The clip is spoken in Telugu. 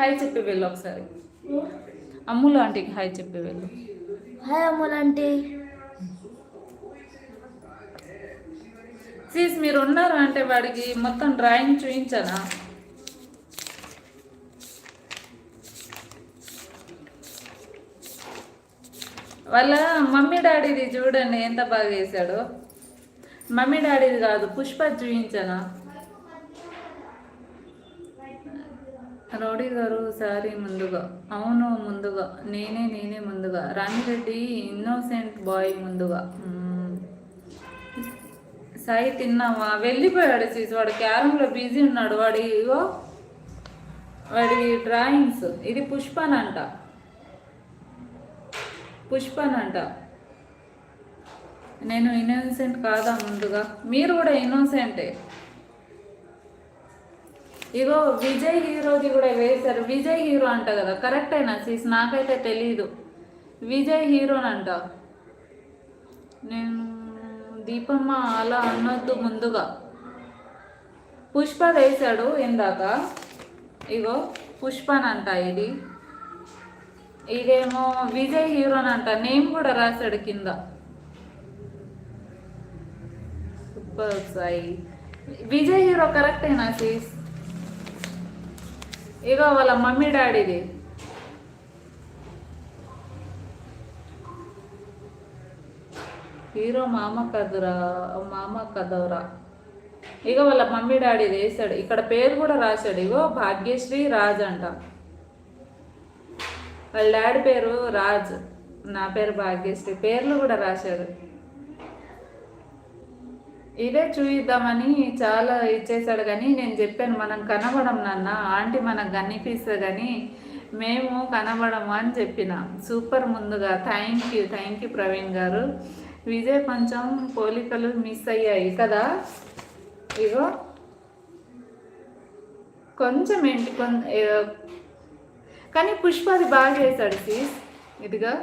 హాయ్ చెప్పి వెళ్ళు ఒకసారి. అమ్ములు ఆంటీకి హాయ్ చెప్పి వెళ్ళు. హాయ్ అమ్ములు ఆంటీ. సీస్ మీరు ఉన్నారు అంటే వాడికి మొత్తం డ్రాయింగ్ చూపించానా? వాళ్ళ మమ్మీ డాడీది చూడండి ఎంత బాగా వేసాడు. మమ్మీ డాడీది కాదు, పుష్ప చూపించానా? రౌడీ గారు సారీ ముందుగా. అవును ముందుగా నేనే ముందుగా. రాణిరెడ్డి ఇన్నోసెంట్ బాయ్ ముందుగా. సాయి తిన్నావా? వెళ్ళిపోయాడు సీస్. వాడు క్యారంలో బిజీ ఉన్నాడు. వాడి డ్రాయింగ్స్. ఇది పుష్పనంట. నేను ఇన్నోసెంట్ కాదా ముందుగా? మీరు కూడా ఇన్నోసెంటే. ఇగో విజయ్ హీరోది కూడా వేశారు. విజయ్ హీరో అంట కదా, కరెక్ట్ అయినా సీస్? నాకైతే తెలీదు. విజయ్ హీరోనంట. నేను దీపమ్మ అలా అనొద్దు ముందుగా. పుష్ప వేశాడు ఇందాక. ఇగో పుష్పనంట ఇది. ఇదేమో విజయ్ హీరోనంట. నేమ్ కూడా రాశాడు కింద. Super Sai. Vijay hero correct అయినా సీస్? ఇగో వాళ్ళ మమ్మీ డాడీది. హీరో మామ కదవరా. ఇగో వాళ్ళ మమ్మీ డాడీది వేసాడు. ఇక్కడ పేరు కూడా రాశాడు. ఇగో భాగ్యశ్రీ రాజ్ అంట. వాళ్ళ డాడీ పేరు రాజ్, నా పేరు భాగ్యశ్రీ. పేర్లు కూడా రాశాడు. ఇదే చూయిద్దామని చాలా ఇచ్చేసాడు. కానీ నేను చెప్పాను మనం కనబడం నాన్న, ఆంటీ మనకు కనిపిస్తుంది కానీ మేము కనబడము అని చెప్పిన. సూపర్ ముందుగా. థ్యాంక్ యూ ప్రవీణ్ గారు. విజయ్ కొంచెం పోలికలు మిస్ అయ్యాయి కదా. ఇగో కొంచెం ఏంటి కానీ పుష్ప అది బాగా చేశాడు సీస్. ఇదిగా